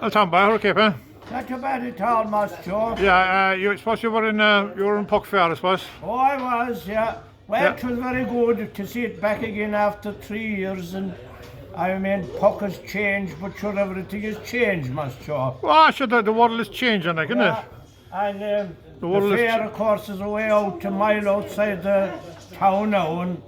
Well, Tom Dwyer, okay, man. Not too bad at all, Master Joe. Yeah, you suppose you were in Puck Fair, I suppose. Oh, I was, yeah. Well, Yeah. it was very good to see it back again after 3 years, and I mean, Puck has changed, but sure, everything has changed, Master Joe. Well, sure, the world is changing, like, isn't it? And the world is fair, of course, is away out a mile outside the town now, and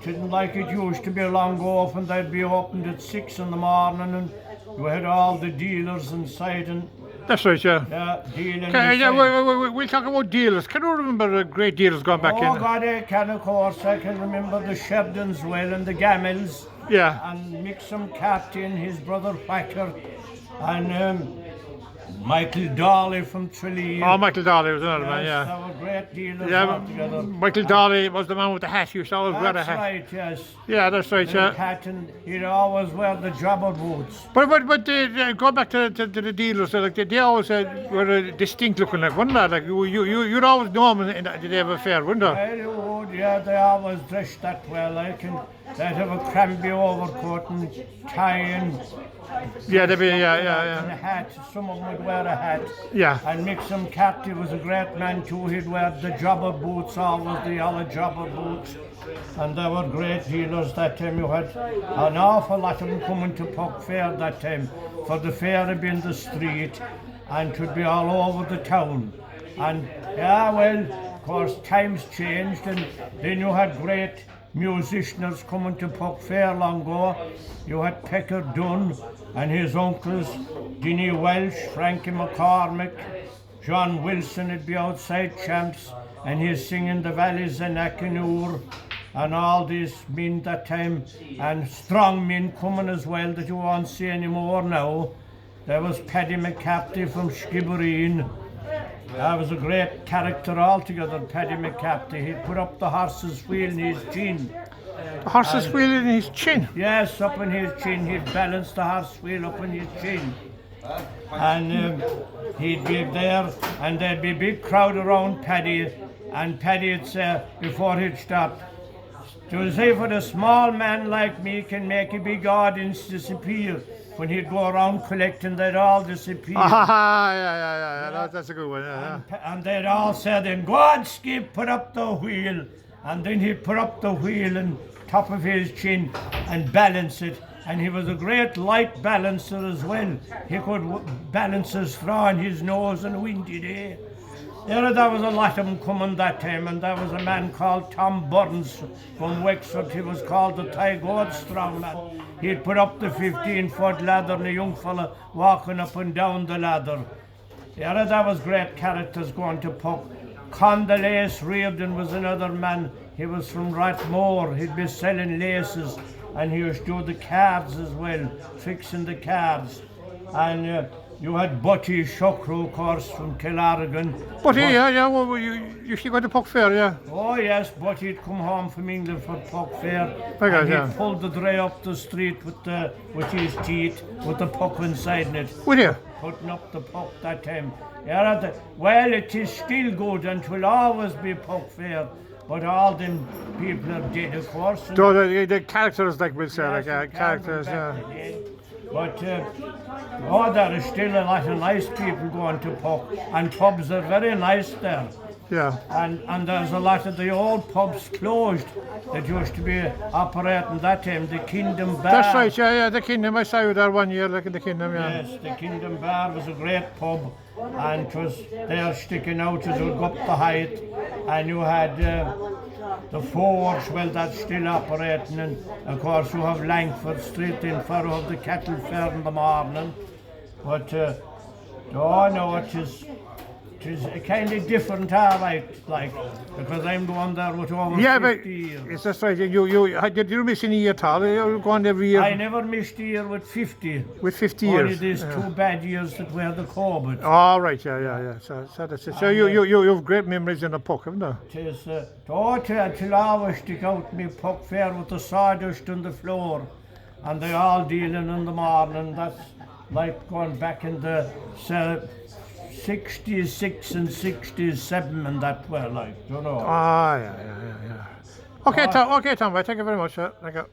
it isn't like it used to be long ago, often they'd be opened at 6 in the morning, and you had all the dealers inside, and That's right, yeah. dealing Okay, yeah, inside. we'll talk about dealers. Can you remember the great dealers going back Oh in? God, I can, of course. I can remember the Sherdons well and the Gamels, Yeah. and Mixum Captain, his brother Whacker, and Michael Dawley from Tralee. Oh, Michael Dawley was another man, Yes, yeah. they were great dealers Yeah, altogether. Michael Dawley was the man with the hat. He used to always wear a That's hat. right, yes. Yeah, that's right, The yeah. hat, and he'd always wear the jobber boots. But going back to the dealers, like they always were distinct looking, like, wouldn't they? Like you'd always know them in the day of a fair, wouldn't they? Very good, yeah, they always dressed that well. They'd have a cranberry overcoat and tie and Yeah, they'd be, and yeah. a hat. Some of them would wear a hat. Yeah. And Mixum Captain was a great man too. He'd wear the jobber boots, always the yellow jobber boots. And they were great dealers that time. You had an awful lot of them coming to Puck Fair that time. For the fair had been the street, and it would be all over the town. And yeah, well, of course, times changed, and then you had great musicians coming to Puck Fair long ago. You had Pecker Dunn and his uncles, Dinny Welsh, Frankie McCormick, John Wilson would be outside champs, and he's singing the Valleys and Akinur, and all these men that time, and strong men coming as well that you won't see anymore now. There was Paddy McCarthy from Skibbereen. That was a great character altogether, Paddy McCarthy. He'd put up the horse's wheel in his chin. The horse's wheel in his chin. Yes, up in his chin. He'd balance the horse wheel up in his chin. And he'd be there, and there'd be a big crowd around Paddy. And Paddy'd say, before he'd stop, to say for a small man like me can make a big audience disappear. When he'd go around collecting, they'd all disappear. Yeah. That's a good one. Yeah. And they'd all say then, go on, Skip, put up the wheel. And then he'd put up the wheel on top of his chin and balance it. And he was a great light balancer as well. He could balance his straw on his nose on a windy day. There was a lot of them coming that time, and there was a man called Tom Burns from Wexford. He was called the Tygold strong man. He'd put up the 15-foot ladder, and a young fella walking up and down the ladder. Yeah, that was great characters going to Puck. Condelace Reardon was another man. He was from Rathmore. He'd be selling laces, and he used to do the calves as well, fixing the calves. And you had Butty Shuckrow, of course, from Killarrigan. Butty, yeah. Well, you should go to Puck Fair, yeah. Oh yes, Butty'd come home from England for Puck Fair. Very good, and yeah. he'd pull the dray up the street with his teeth, with the puck inside it. Would you? Putting up the puck that time. Yeah, well, it is still good and will always be Puck Fair. But all them people are dead, of course. So the characters, like we'll say, Yes, like characters, yeah. But there are still a lot of nice people going to Puck, and pubs are very nice there. Yeah. And there's a lot of the old pubs closed that used to be operating that time. The Kingdom Bar. That's right, yeah. The Kingdom. I saw you there 1 year, like in the Kingdom, yeah. Yes, the Kingdom Bar was a great pub, and it was there sticking out as you go up the height, and you had the Forge, well, that's still operating, and of course you have Langford Street in front of the cattle fair in the morning. But no, it is a kind of different, all right, like, because I'm going there with over 50 years. It's just right. Did you miss any year at all? You go on every year? I never missed a year with 50. With 50 Only years? these 2 bad years that were the COVID. Oh, right, yeah. So that's it. So you have great memories in the Puck, haven't you? It is, till always stick out me Puck Fair with the sawdust on the floor, and they all dealing in the morning. That's like going back in the 66 and 67 and that were like, you know. Ah, yeah. Okay, Tom, thank you very much. Thank you.